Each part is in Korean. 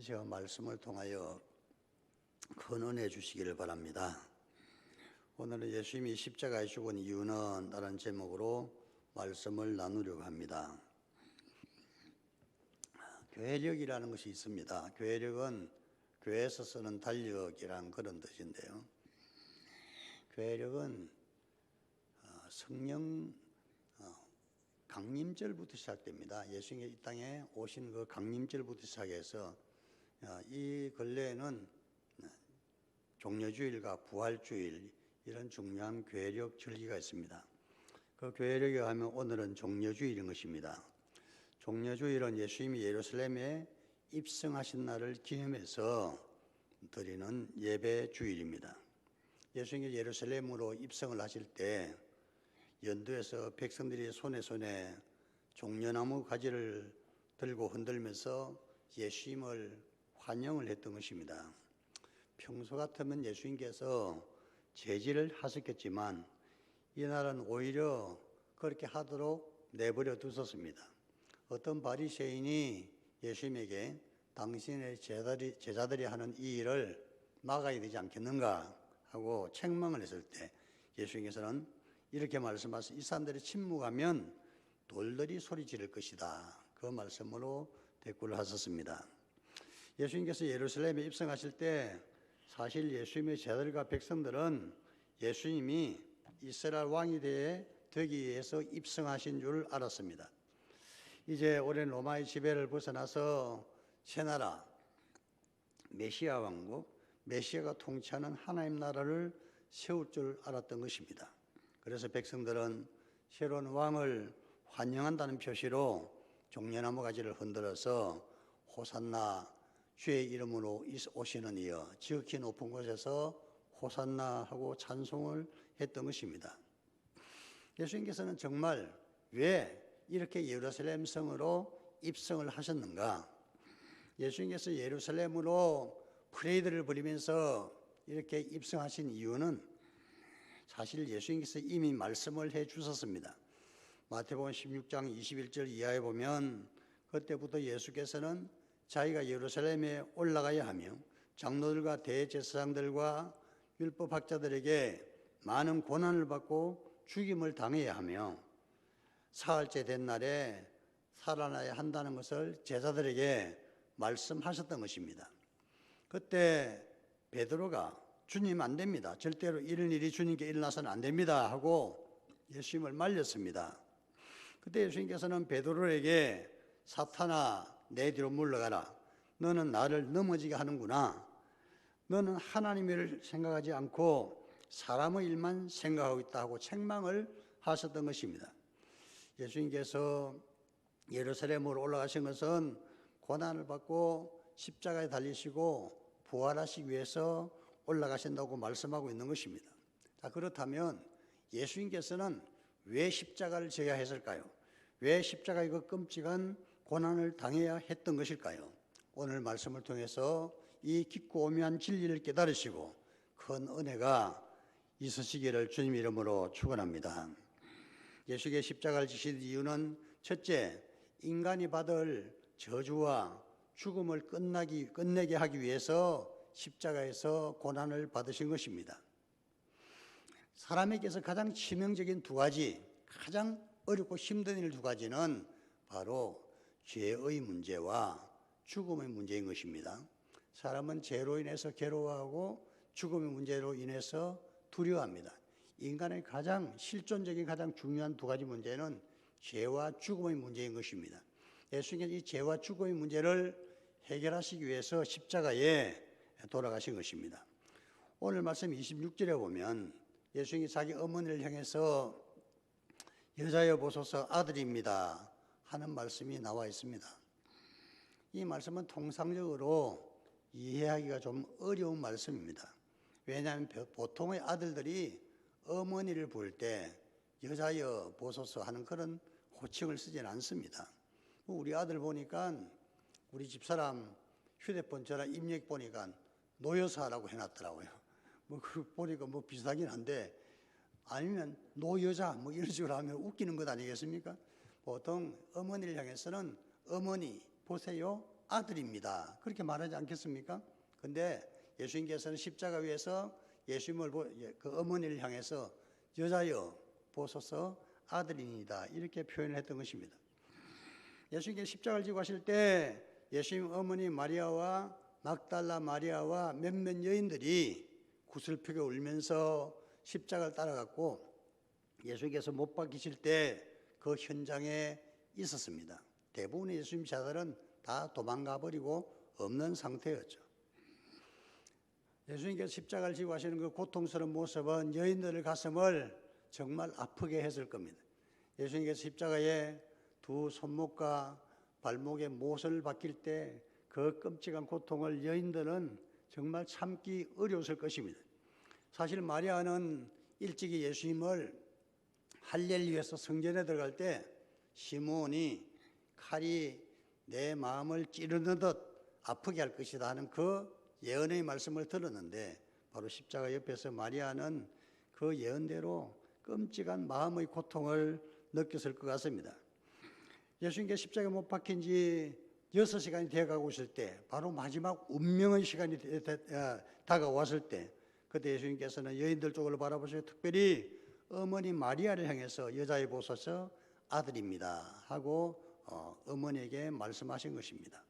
제가 말씀을 통하여 큰 은혜 주시기를 바랍니다. 오늘은 예수님이 십자가에 죽은 이유는 다른 제목으로 말씀을 나누려고 합니다. 교회력이라는 것이 있습니다. 교회력은 교회에서 쓰는 달력이라는 그런 뜻인데요. 교회력은 성령 강림절부터 시작됩니다. 예수님이 이 땅에 오신 그 강림절부터 시작해서 이 근래에는 종려주일과 부활주일 이런 중요한 교회력 절기가 있습니다. 그 교회력에 하면 오늘은 종려주일인 것입니다. 종려주일은 예수님이 예루살렘에 입성하신 날을 기념해서 드리는 예배 주일입니다. 예수님이 예루살렘으로 입성을 하실 때 연도에서 백성들이 손에 종려나무 가지를 들고 흔들면서 예수님을 환영을 했던 것입니다. 평소 같으면 예수님께서 제지를 하셨겠지만 이날은 오히려 그렇게 하도록 내버려 두셨습니다. 어떤 바리새인이 예수님에게 당신의 제자들이 하는 이 일을 막아야 되지 않겠는가 하고 책망을 했을 때 예수님께서는 이렇게 말씀하셨습니다. 이 사람들이 침묵하면 돌들이 소리 지를 것이다. 그 말씀으로 대꾸를 하셨습니다. 예수님께서 예루살렘에 입성하실 때 사실 예수님의 제자들과 백성들은 예수님이 이스라엘 왕이 되기 위해서 입성하신 줄 알았습니다. 이제 오랜 로마의 지배를 벗어나서 새나라 메시아 왕국, 메시아가 통치하는 하나님 나라를 세울 줄 알았던 것입니다. 그래서 백성들은 새로운 왕을 환영한다는 표시로 종려나무 가지를 흔들어서 호산나 주의 이름으로 오시는 이여 지극히 높은 곳에서 호산나 하고 찬송을 했던 것입니다. 예수님께서는 정말 왜 이렇게 예루살렘 성으로 입성을 하셨는가? 예수님께서 예루살렘으로 프레이드를 벌이면서 이렇게 입성하신 이유는 사실 예수님께서 이미 말씀을 해 주셨습니다. 마태복음 16장 21절 이하에 보면 그때부터 예수께서는 자기가 예루살렘에 올라가야 하며 장로들과 대제사장들과 율법학자들에게 많은 고난을 받고 죽임을 당해야 하며 사흘째 된 날에 살아나야 한다는 것을 제자들에게 말씀하셨던 것입니다. 그때 베드로가 주님 안 됩니다. 절대로 이런 일이 주님께 일어나서는 안 됩니다 하고 예수님을 말렸습니다. 그때 예수님께서는 베드로에게 사탄아 내 뒤로 물러가라. 너는 나를 넘어지게 하는구나. 너는 하나님을 생각하지 않고 사람의 일만 생각하고 있다 하고 책망을 하셨던 것입니다. 예수님께서 예루살렘으로 올라가신 것은 고난을 받고 십자가에 달리시고 부활하시기 위해서 올라가신다고 말씀하고 있는 것입니다. 자, 그렇다면 예수님께서는 왜 십자가를 져야 했을까요? 왜 십자가의 그 끔찍한 고난을 당해야 했던 것일까요? 오늘 말씀을 통해서 이 깊고 오묘한 진리를 깨달으시고 큰 은혜가 있으시기를 주님 이름으로 축원합니다. 예수께 십자가를 지신 이유는 첫째, 인간이 받을 저주와 죽음을 끝내게 하기 위해서 십자가에서 고난을 받으신 것입니다. 사람에게서 가장 치명적인 두 가지, 가장 어렵고 힘든 일 두 가지는 바로 죄의 문제와 죽음의 문제인 것입니다. 사람은 죄로 인해서 괴로워하고 죽음의 문제로 인해서 두려워합니다. 인간의 가장 실존적인 가장 중요한 두 가지 문제는 죄와 죽음의 문제인 것입니다. 예수님께서 이 죄와 죽음의 문제를 해결하시기 위해서 십자가에 돌아가신 것입니다. 오늘 말씀 26절에 보면 예수님이 자기 어머니를 향해서 여자여 보소서 아들입니다 하는 말씀이 나와 있습니다. 이 말씀은 통상적으로 이해하기가 좀 어려운 말씀입니다. 왜냐하면 보통의 아들들이 어머니를 부를 때 여자여 보소서 하는 그런 호칭을 쓰지는 않습니다. 우리 아들 보니까 우리 집사람 휴대폰 전화 입력 보니까 노여사라고 해놨더라고요. 보니까 비슷하긴 한데 아니면 노여자 이런 식으로 하면 웃기는 것 아니겠습니까? 보통 어머니를 향해서는 어머니 보세요 아들입니다. 그렇게 말하지 않겠습니까? 근데 예수님께서는 십자가 위에서 그 어머니를 향해서 여자여 보소서 아들이니다 이렇게 표현을 했던 것입니다. 예수님께서 십자가를 지고 가실 때 예수님 어머니 마리아와 막달라 마리아와 몇몇 여인들이 구슬프게 울면서 십자가를 따라갔고 예수님께서 못 박히실 때 그 현장에 있었습니다. 대부분의 예수님 제자들은 다 도망가 버리고 없는 상태였죠. 예수님께서 십자가를 지고 가시는 그 고통스러운 모습은 여인들의 가슴을 정말 아프게 했을 겁니다. 예수님께서 십자가에 두 손목과 발목에 못을 박힐 때 그 끔찍한 고통을 여인들은 정말 참기 어려웠을 것입니다. 사실 마리아는 일찍이 예수님을 할례를 위해서 성전에 들어갈 때 시므온이 칼이 내 마음을 찌르는 듯 아프게 할 것이다 하는 그 예언의 말씀을 들었는데 바로 십자가 옆에서 마리아는 그 예언대로 끔찍한 마음의 고통을 느꼈을 것 같습니다. 예수님께서 십자가에 못 박힌 지 6시간이 되어가고 있을 때 바로 마지막 운명의 시간이 다가왔을 때 그때 예수님께서는 여인들 쪽으로 바라보시고 특별히 어머니 마리아를 향해서 여자의 보소서 아들입니다 하고 어머니에게 말씀하신 것입니다.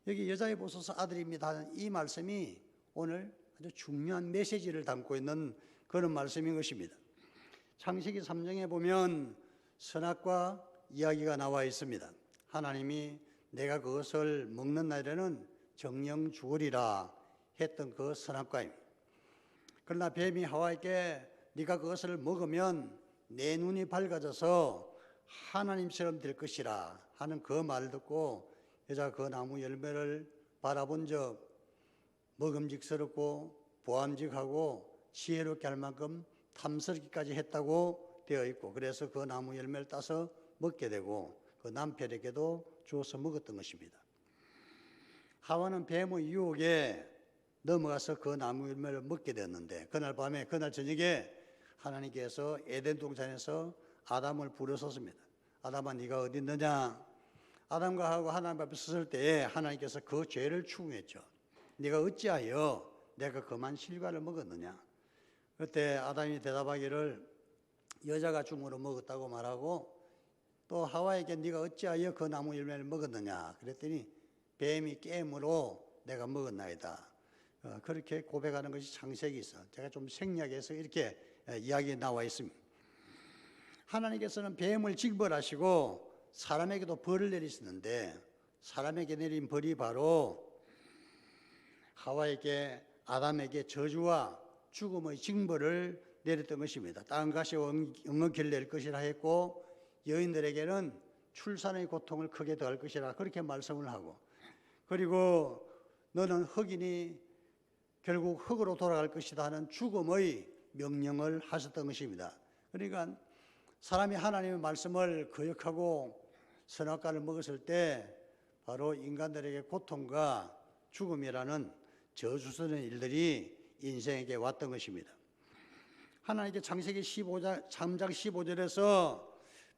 여기 여자의 보소서 아들입니다 하는 이 말씀이 오늘 아주 중요한 메시지를 담고 있는 그런 말씀인 것입니다. 창세기 3장에 보면 선악과 이야기가 나와 있습니다. 하나님이 내가 그것을 먹는 날에는 정령 죽으리라 했던 그 선악과입니다. 그러나 뱀이 하와에게 네가 그것을 먹으면 내 눈이 밝아져서 하나님처럼 될 것이라 하는 그 말을 듣고 여자가 그 나무 열매를 바라본 적 먹음직스럽고 보암직하고 지혜롭게 할 만큼 탐스럽기까지 했다고 되어 있고 그래서 그 나무 열매를 따서 먹게 되고 그 남편에게도 주어서 먹었던 것입니다. 하와는 뱀의 유혹에 넘어가서 그 나무 열매를 먹게 되었는데 그날 밤에 그날 저녁에 하나님께서 에덴 동산에서 아담을 부르셨습니다. 아담아 네가 어디 있느냐? 아담과 하고 하나님 앞에 섰을 때에 하나님께서 그 죄를 추궁했죠. 네가 어찌하여 내가 그만 실과를 먹었느냐? 그때 아담이 대답하기를 여자가 중으로 먹었다고 말하고 또 하와에게 네가 어찌하여 그 나무 열매를 먹었느냐? 그랬더니 뱀이 깨물어 내가 먹었나이다. 그렇게 고백하는 것이 창세기 있어. 제가 좀 생략해서 이렇게 이야기 나와 있습니다. 하나님께서는 뱀을 징벌하시고 사람에게도 벌을 내리시는데 사람에게 내린 벌이 바로 하와에게 아담에게 저주와 죽음의 징벌을 내렸던 것입니다. 땅 가시와 엉겅퀴를 낼 것이라 했고 여인들에게는 출산의 고통을 크게 더할 것이라 그렇게 말씀을 하고 그리고 너는 흑이니 결국 흑으로 돌아갈 것이다 하는 죽음의 명령을 하셨던 것입니다. 그러니까 사람이 하나님의 말씀을 거역하고 선악과를 먹었을 때 바로 인간들에게 고통과 죽음이라는 저주스러운 일들이 인생에게 왔던 것입니다. 하나님께 창세기 3장 15절에서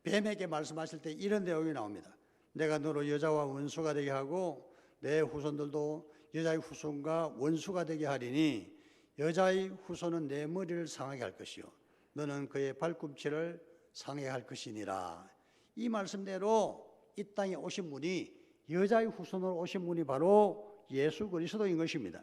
뱀에게 말씀하실 때 이런 내용이 나옵니다. 내가 너로 여자와 원수가 되게 하고 내 후손들도 여자의 후손과 원수가 되게 하리니 여자의 후손은 내 머리를 상하게 할 것이요 너는 그의 발꿈치를 상하게 할 것이니라. 이 말씀대로 이 땅에 오신 분이 여자의 후손으로 오신 분이 바로 예수 그리스도인 것입니다.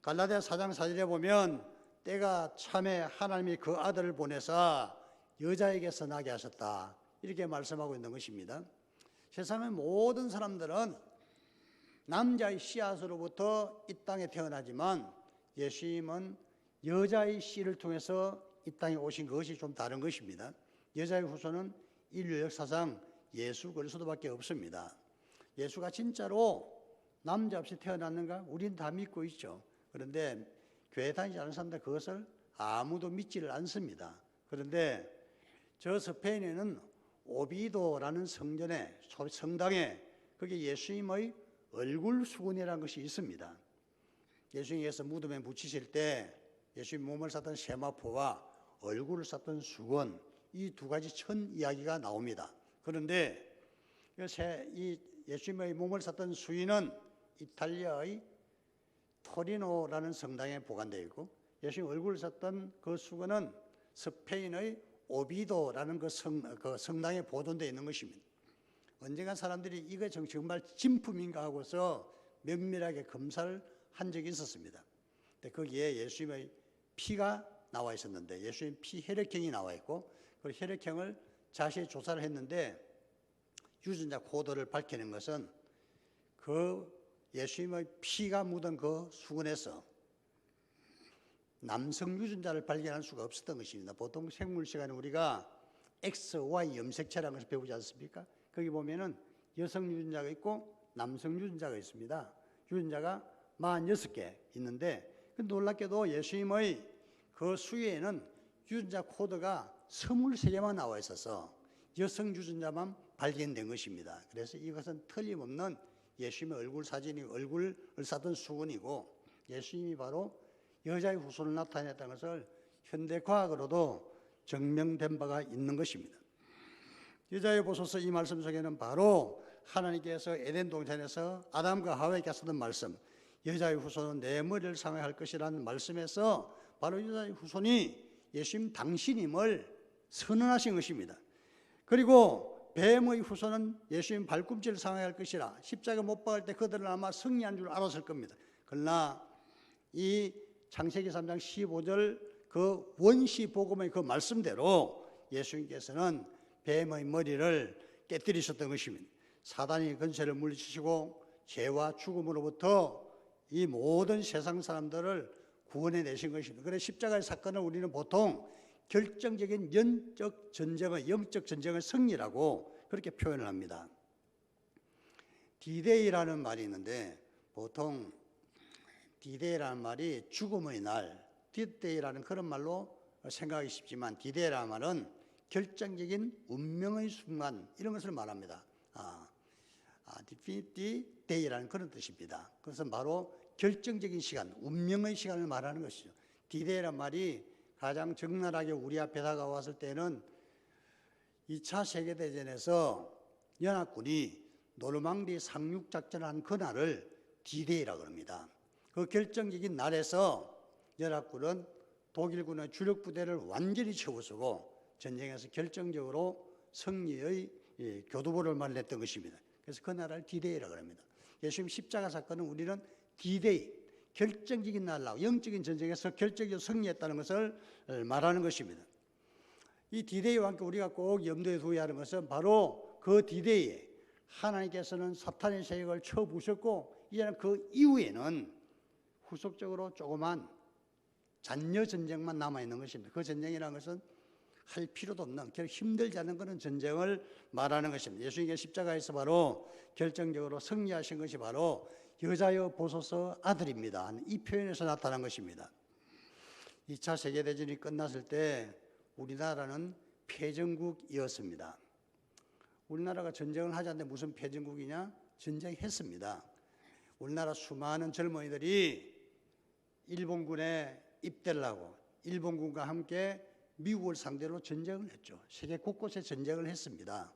갈라디아 4장 4절에 보면 때가 참에 하나님이 그 아들을 보내사 여자에게서 나게 하셨다 이렇게 말씀하고 있는 것입니다. 세상의 모든 사람들은 남자의 씨앗으로부터 이 땅에 태어나지만 예수님은 여자의 씨를 통해서 이 땅에 오신 것이 좀 다른 것입니다. 여자의 후손은 인류 역사상 예수 그리스도밖에 없습니다. 예수가 진짜로 남자 없이 태어났는가? 우리는 다 믿고 있죠. 그런데 교회 다니지 않는 사람들 그것을 아무도 믿지를 않습니다. 그런데 저 스페인에는 오비도라는 성당에 거기 예수님의 얼굴 수건이라는 것이 있습니다. 예수님께서 무덤에 묻히실 때 예수님 몸을 쌌던 세마포와 얼굴을 쌌던 수건 이 두 가지 천 이야기가 나옵니다. 그런데 이 예수님의 몸을 샀던 수인은 이탈리아의 토리노라는 성당에 보관되어 있고, 예수님 얼굴을 샀던 그 수건은 스페인의 오비도라는 그 성당에 보존되어 있는 것입니다. 언젠가 사람들이 이거 정말 진품인가 하고서 면밀하게 검사를 한 적이 있었습니다. 근데 거기에 예수님의 피가 나와 있었는데, 예수님 피 혈액형이 나와 있고, 그 혈액형을 자세히 조사를 했는데 유전자 코드를 밝혀낸 것은 그 예수님의 피가 묻은 그 수건에서 남성 유전자를 발견할 수가 없었던 것입니다. 보통 생물 시간에 우리가 X, Y 염색체라는 것을 배우지 않습니까? 거기 보면은 여성 유전자가 있고 남성 유전자가 있습니다. 유전자가 46개 있는데, 놀랍게도 예수님의 그 수위에는 유전자 코드가 23개만 나와 있어서 여성 유전자만 발견된 것입니다. 그래서 이것은 틀림없는 예수님의 얼굴 사진이, 얼굴을 싸던 수건이고, 예수님이 바로 여자의 후손을 나타냈다는 것을 현대 과학으로도 증명된 바가 있는 것입니다. 여자의 보소서 이 말씀 속에는 바로 하나님께서 에덴 동산에서 아담과 하와에게 하셨던 말씀, 여자의 후손은 내 머리를 상하할 것이라는 말씀에서 바로 여자의 후손이 예수님 당신임을 선언하신 것입니다. 그리고 뱀의 후손은 예수님 발꿈치를 상하할 것이라, 십자가 못 박을 때 그들은 아마 승리한 줄 알았을 겁니다. 그러나 이 창세기 3장 15절 그 원시 복음의 그 말씀대로 예수님께서는 뱀의 머리를 깨뜨리셨던 것입니다. 사단이 근세를 물리치시고 죄와 죽음으로부터 이 모든 세상 사람들을 구원해 내신 것입니다. 그래서 십자가의 사건을 우리는 보통 결정적인 영적 전쟁의 승리라고 그렇게 표현을 합니다. 디데이라는 말이 있는데, 보통 디데이라는 말이 죽음의 날, 디데이라는 그런 말로 생각하기 쉽지만, 디데이라는 말은 결정적인 운명의 순간, 이런 것을 말합니다. 디피니티 데이라는 그런 뜻입니다. 그것은 바로 결정적인 시간, 운명의 시간을 말하는 것이죠. 디데이라는 말이 가장 적나라하게 우리 앞에 다가왔을 때는 2차 세계대전에서 연합군이 노르망디 상륙작전을 한 그날을 디데이라고 합니다. 그 결정적인 날에서 연합군은 독일군의 주력 부대를 완전히 채워쓰고 전쟁에서 결정적으로 승리의 교두보를 마련했던 것입니다. 그래서 그 나라를 디데이라고 합니다. 예수님 십자가 사건은 우리는 디데이, 결정적인 날라고, 영적인 전쟁에서 결정적으로 승리했다는 것을 말하는 것입니다. 이 디데이와 함께 우리가 꼭 염두에 두어야 하는 것은 바로 그 디데이에 하나님께서는 사탄의 세력을 쳐부셨고, 이제는 그 이후에는 후속적으로 조그만 잔여 전쟁만 남아있는 것입니다. 그 전쟁이라는 것은 할 필요도 없는, 결코 힘들지 않은 그런 전쟁을 말하는 것입니다. 예수님께서 십자가에서 바로 결정적으로 승리하신 것이 바로 여자여 보소서 아들입니다. 이 표현에서 나타난 것입니다. 2차 세계대전이 끝났을 때 우리나라는 패전국이었습니다. 우리나라가 전쟁을 하지 않는데 무슨 패전국이냐? 전쟁했습니다. 우리나라 수많은 젊은이들이 일본군에 입대를 하고 일본군과 함께 미국을 상대로 전쟁을 했죠. 세계 곳곳에 전쟁을 했습니다.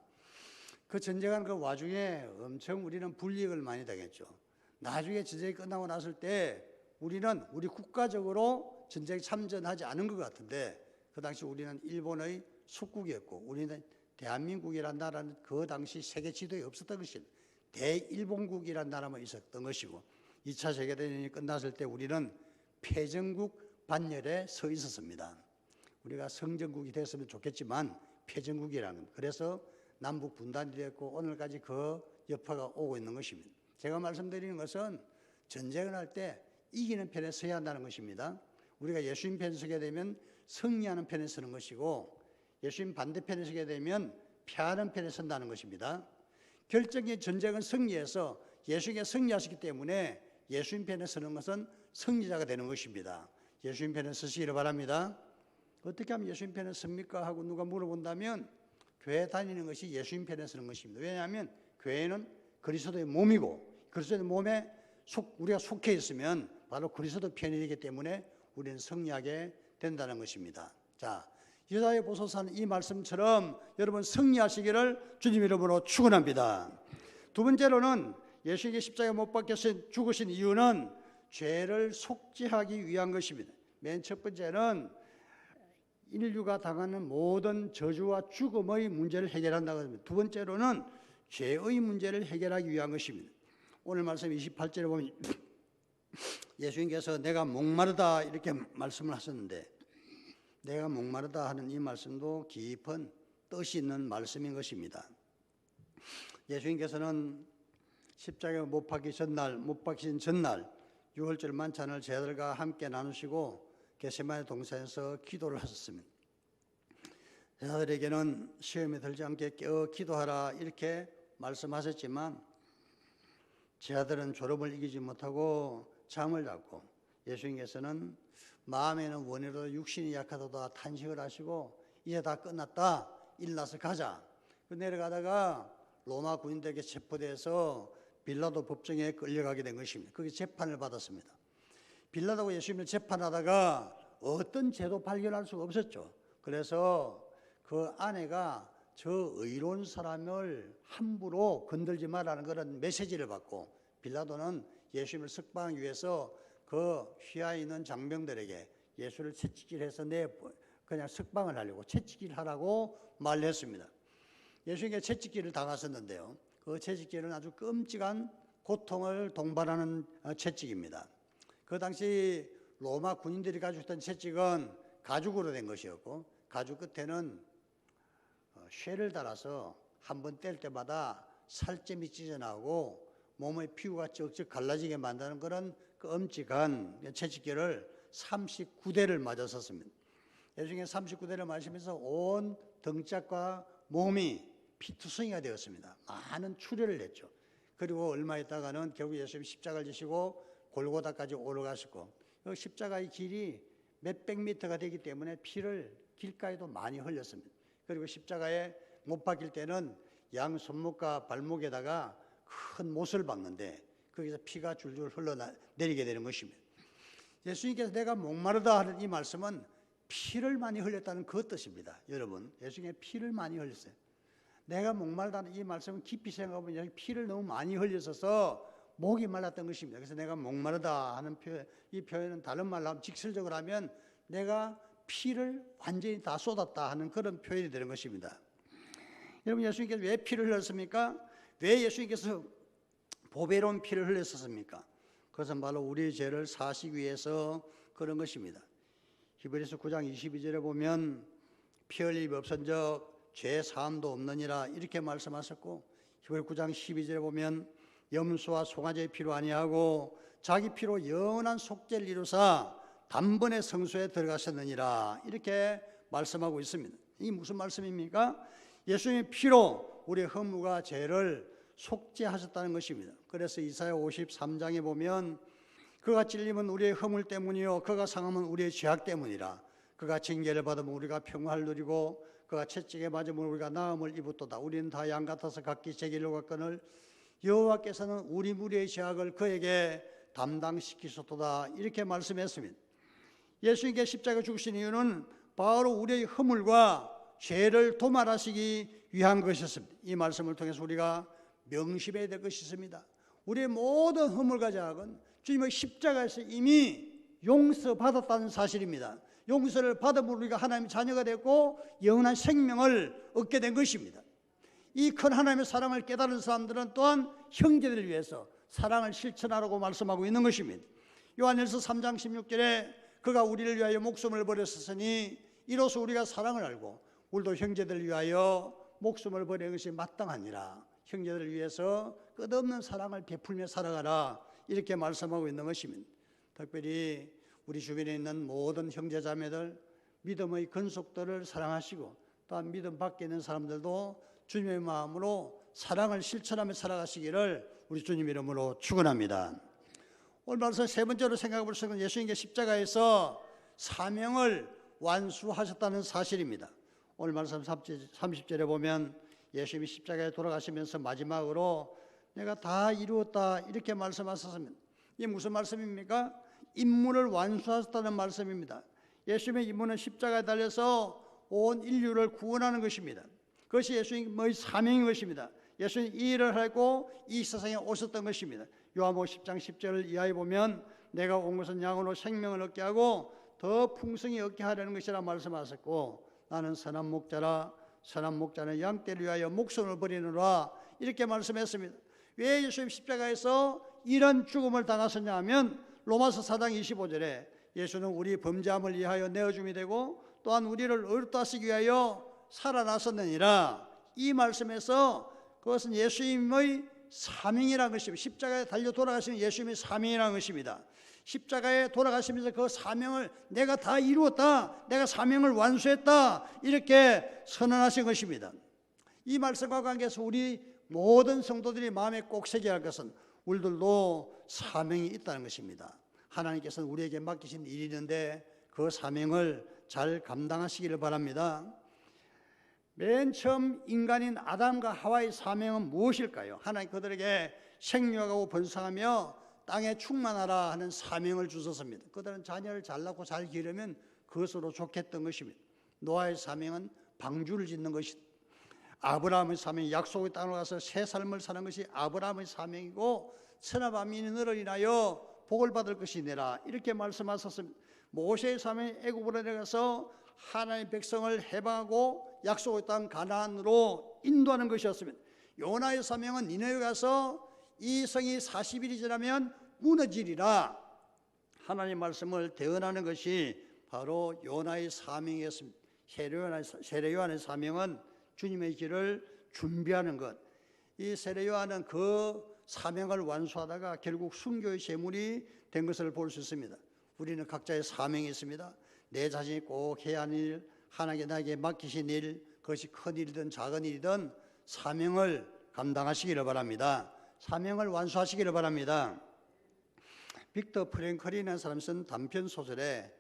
그 전쟁한 그 와중에 엄청 우리는 불이익을 많이 당했죠. 나중에 전쟁이 끝나고 났을 때 우리는 우리 국가적으로 전쟁에 참전하지 않은 것 같은데, 그 당시 우리는 일본의 속국이었고 우리는 대한민국이라는 나라는 그 당시 세계 지도에 없었던 것입니다. 대일본국이라는 나라만 있었던 것이고, 2차 세계대전이 끝났을 때 우리는 패전국 반열에 서 있었습니다. 우리가 성전국이 됐으면 좋겠지만 패전국이라는, 그래서 남북 분단이 됐고 오늘까지 그 여파가 오고 있는 것입니다. 제가 말씀드리는 것은 전쟁을 할 때 이기는 편에 서야 한다는 것입니다. 우리가 예수님 편에 서게 되면 승리하는 편에 서는 것이고, 예수님 반대편에 서게 되면 패하는 편에 선다는 것입니다. 결정적인 전쟁은 승리해서 예수님께 승리하셨기 때문에 예수님 편에 서는 것은 승리자가 되는 것입니다. 예수님 편에 서시기를 바랍니다. 어떻게 하면 예수님 편에 섭니까? 하고 누가 물어본다면 교회 다니는 것이 예수님 편에 서는 것입니다. 왜냐하면 교회는 그리스도의 몸이고, 그리스도의 몸에 우리가 속해 있으면 바로 그리스도 편이기 때문에 우리는 승리하게 된다는 것입니다. 자, 여자의 보소서는 이 말씀처럼 여러분 승리하시기를 주님 이름으로 축원합니다. 두 번째로는 예수님이 십자가에 못 박혀서 죽으신 이유는 죄를 속죄하기 위한 것입니다. 맨 첫 번째는 인류가 당하는 모든 저주와 죽음의 문제를 해결한다고 합니다. 두 번째로는 죄의 문제를 해결하기 위한 것입니다. 오늘 말씀 28절에 보면 예수님께서 내가 목마르다 이렇게 말씀을 하셨는데, 내가 목마르다 하는 이 말씀도 깊은 뜻이 있는 말씀인 것입니다. 예수님께서는 십자가에 못 박히신 전날 유월절 만찬을 제자들과 함께 나누시고 겟세마네 동산에서 기도를 하셨습니다. 제자들에게는 시험에 들지 않게 깨어 기도하라 이렇게 말씀하셨지만 제자들은 졸음을 이기지 못하고 잠을 잤고, 예수님께서는 마음에는 원해도 육신이 약하도다 탄식을 하시고 이제 다 끝났다, 일어나서 가자. 내려가다가 로마 군인들에게 체포돼서 빌라도 법정에 끌려가게 된 것입니다. 거기 재판을 받았습니다. 빌라도가 예수님을 재판하다가 어떤 죄도 발견할 수가 없었죠. 그래서 그 아내가 저 의로운 사람을 함부로 건들지 말라는 그런 메시지를 받고, 빌라도는 예수님을 석방하기 위해서 그 휘하에 있는 장병들에게 예수를 채찍질해서 그냥 석방을 하려고 채찍질 하라고 말했습니다. 예수님께 채찍질을 당하셨는데요, 그 채찍질은 아주 끔찍한 고통을 동반하는 채찍입니다. 그 당시 로마 군인들이 가지고 있던 채찍은 가죽으로 된 것이었고, 가죽 끝에는 쇠를 달아서 한 번 뗄 때마다 살점이 찢어나오고 몸의 피부가 쩍쩍 갈라지게 만드는 그런 그 엄직한 채찍질을 39대를 맞았었습니다. 예수님께 39대를 맞으면서 온 등짝과 몸이 피투성이가 되었습니다. 많은 출혈을 했죠. 그리고 얼마 있다가는 결국 예수님이 십자가를 지시고 골고다까지 올라가셨고, 그 십자가의 길이 몇백 미터가 되기 때문에 피를 길가에도 많이 흘렸습니다. 그리고 십자가에 못 박힐 때는 양 손목과 발목에다가 큰 못을 박는데 거기서 피가 줄줄 흘러내리게 되는 것입니다. 예수님께서 내가 목마르다 하는 이 말씀은 피를 많이 흘렸다는 그 뜻입니다. 여러분, 예수님의 피를 많이 흘렸어요. 내가 목마르다는 이 말씀은 깊이 생각해보면 피를 너무 많이 흘렸어서 목이 말랐던 것입니다. 그래서 내가 목마르다 하는 이 표현은 다른 말로 하면, 직설적으로 하면 내가 피를 완전히 다 쏟았다 하는 그런 표현이 되는 것입니다. 여러분, 예수님께서 왜 피를 흘렸습니까? 왜 예수님께서 보배로운 피를 흘렸었습니까? 그것은 바로 우리의 죄를 사시기 위해서 그런 것입니다. 히브리서 9장 22절에 보면 피 흘림이 없은즉 죄 사함도 없느니라 이렇게 말씀하셨고, 히브리 9장 12절에 보면 염소와 송아지의 피로 아니하고 자기 피로 영원한 속죄를 이루사 단번에 성소에 들어가셨느니라 이렇게 말씀하고 있습니다. 이 무슨 말씀입니까? 예수님의 피로 우리의 허물과 죄를 속죄하셨다는 것입니다. 그래서 이사야 53장에 보면 그가 찔림은 우리의 허물 때문이요 그가 상함은 우리의 죄악 때문이라. 그가 징계를 받으면 우리가 평화를 누리고 그가 채찍에 맞으면 우리가 나음을 입었도다. 우리는 다 양 같아서 각기 제 길로 갔거늘 여호와께서는 우리 무리의 죄악을 그에게 담당시키셨도다 이렇게 말씀했습니다. 예수님께 십자가 죽으신 이유는 바로 우리의 허물과 죄를 도말하시기 위한 것이었습니다. 이 말씀을 통해서 우리가 명심해야 될 것이 있습니다. 우리의 모든 허물과 죄악은 주님의 십자가에서 이미 용서받았다는 사실입니다. 용서를 받음으로 우리가 하나님의 자녀가 됐고 영원한 생명을 얻게 된 것입니다. 이 큰 하나님의 사랑을 깨달은 사람들은 또한 형제들을 위해서 사랑을 실천하라고 말씀하고 있는 것입니다. 요한일서 3장 16절에 그가 우리를 위하여 목숨을 버렸으니 이로써 우리가 사랑을 알고 우리도 형제들을 위하여 목숨을 버리는 것이 마땅하니라. 형제들을 위해서 끝없는 사랑을 베풀며 살아가라 이렇게 말씀하고 있는 것입니다. 특별히 우리 주변에 있는 모든 형제자매들, 믿음의 근속들을 사랑하시고 또한 믿음 밖에 있는 사람들도 주님의 마음으로 사랑을 실천하며 살아가시기를 우리 주님 이름으로 축원합니다. 오늘 말씀 세 번째로 생각해 볼 수 있는 예수님께 십자가에서 사명을 완수하셨다는 사실입니다. 오늘 말씀 30절에 보면 예수님이 십자가에 돌아가시면서 마지막으로 내가 다 이루었다 이렇게 말씀하셨습니다. 이게 무슨 말씀입니까? 임무를 완수하셨다는 말씀입니다. 예수님의 임무는 십자가에 달려서 온 인류를 구원하는 것입니다. 그것이 예수님의 사명인 것입니다. 예수님 이 일을 하고 이 세상에 오셨던 것입니다. 요한복음 10장 10절을 이하에 보면 내가 온 것은 양으로 생명을 얻게 하고 더 풍성히 얻게 하려는 것이라 말씀하셨고 나는 선한 목자라 선한 목자는 양떼를 위하여 목숨을 버리느라 이렇게 말씀했습니다. 왜 예수님 십자가에서 이런 죽음을 당하셨냐 하면 로마서 4장 25절에 예수는 우리 범죄함을 위하여 내어줌이 되고 또한 우리를 의롭다 하시기 위하여 살아나셨느니라. 이 말씀에서 그것은 예수님의 사명이라는 것입니다. 십자가에 달려 돌아가시는 예수님의 사명이라는 것입니다. 십자가에 돌아가시면서 그 사명을 내가 다 이루었다, 내가 사명을 완수했다 이렇게 선언하신 것입니다. 이 말씀과 관계해서 우리 모든 성도들이 마음에 꼭 새겨야 할 것은 우리들도 사명이 있다는 것입니다. 하나님께서는 우리에게 맡기신 일이 있는데 그 사명을 잘 감당하시기를 바랍니다. 맨 처음 인간인 아담과 하와의 사명은 무엇일까요? 하나님 그들에게 생육하고 번성하며 땅에 충만하라 하는 사명을 주셨습니다. 그들은 자녀를 잘 낳고 잘 기르면 그것으로 좋겠던 것입니다. 노아의 사명은 방주를 짓는 것이다. 아브라함의 사명이 약속의 땅으로 가서 새 삶을 사는 것이 아브라함의 사명이고 선아밤이 너를 인하여 복을 받을 것이니라 이렇게 말씀하셨습니다. 모세의 사명이 애굽으로 내려가서 하나님의 백성을 해방하고 약속의 땅 가나안으로 인도하는 것이었습니다. 요나의 사명은 니네에 가서 이 성이 40일이 지나면 무너지리라 하나님의 말씀을 대언하는 것이 바로 요나의 사명이었습니다. 세례 요한의 사명은 주님의 길을 준비하는 것. 이 세례 요한은 그 사명을 완수하다가 결국 순교의 제물이 된 것을 볼 수 있습니다. 우리는 각자의 사명이 있습니다. 내 자신이 꼭 해야 하는 일, 하나님께 나에게 맡기신 일, 그것이 큰 일이든 작은 일이든 사명을 감당하시기를 바랍니다. 사명을 완수하시기를 바랍니다. 빅터 프랭클이라는 사람이 쓴 단편 소설에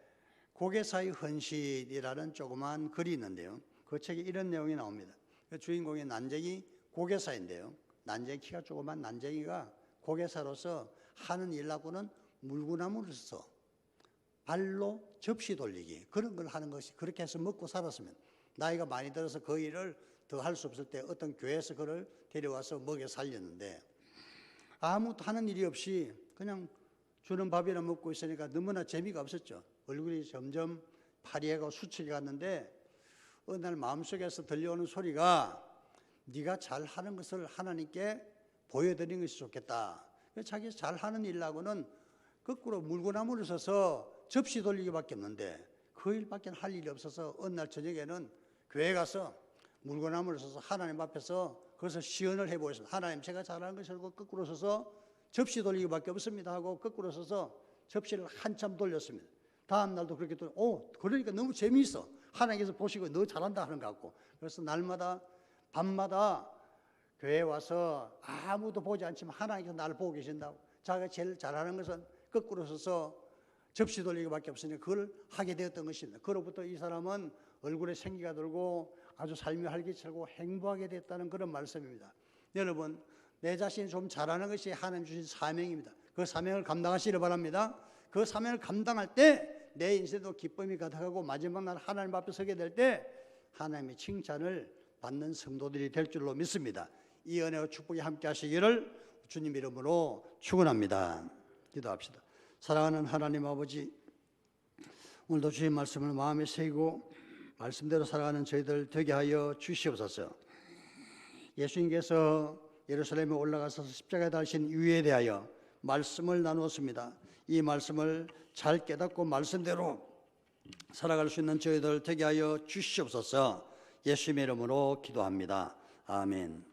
고개사의 헌신이라는 조그만 글이 있는데요. 그 책에 이런 내용이 나옵니다. 그 주인공의 난쟁이 고개사인데요. 난쟁이 키가 조그만 난쟁이가 고개사로서 하는 일하고는 물구나무를 써 발로 접시 돌리기 그런 걸 하는 것이 그렇게 해서 먹고 살았습니다. 나이가 많이 들어서 그 일을 더 할 수 없을 때 어떤 교회에서 그를 데려와서 먹여 살렸는데 아무것도 하는 일이 없이 그냥 주는 밥이나 먹고 있으니까 너무나 재미가 없었죠. 얼굴이 점점 파리하고 수척해 갔는데 어느 날 마음속에서 들려오는 소리가 네가 잘하는 것을 하나님께 보여드리는 것이 좋겠다. 자기 잘하는 일하고는 거꾸로 물구나무를 서서 접시 돌리기밖에 없는데 그 일밖에 할 일이 없어서 어느 날 저녁에는 교회 가서 물구나무를 서서 하나님 앞에서 그것을 시연을 해보겠습니다. 하나님 제가 잘하는 것을 거꾸로 서서 접시 돌리기밖에 없습니다 하고 거꾸로 서서 접시를 한참 돌렸습니다. 다음 날도 그렇게 그러니까 너무 재미있어. 하나님께서 보시고 너 잘한다 하는 것 같고 그래서 날마다 밤마다 교회에 와서 아무도 보지 않지만 하나님께서 나를 보고 계신다고 자기가 제일 잘하는 것은 거꾸로 서서 접시 돌리기밖에 없으니 그걸 하게 되었던 것입니다. 그로부터 이 사람은 얼굴에 생기가 돌고 아주 삶이 활기차고 행복하게 됐다는 그런 말씀입니다. 여러분 내 자신이 좀 잘하는 것이 하나님 주신 사명입니다. 그 사명을 감당하시길 바랍니다. 그 사명을 감당할 때 내 인생도 기쁨이 가득하고 마지막 날 하나님 앞에 서게 될 때 하나님의 칭찬을 받는 성도들이 될 줄로 믿습니다. 이 은혜와 축복이 함께 하시기를 주님 이름으로 축원합니다. 기도합시다. 사랑하는 하나님 아버지, 오늘도 주의 말씀을 마음에 새기고 말씀대로 살아가는 저희들 되게 하여 주시옵소서. 예수님께서 예루살렘에 올라가서 십자가에 달리신 이유에 대하여 말씀을 나누었습니다. 이 말씀을 잘 깨닫고 말씀대로 살아갈 수 있는 저희들 되게 하여 주시옵소서. 예수님의 이름으로 기도합니다. 아멘.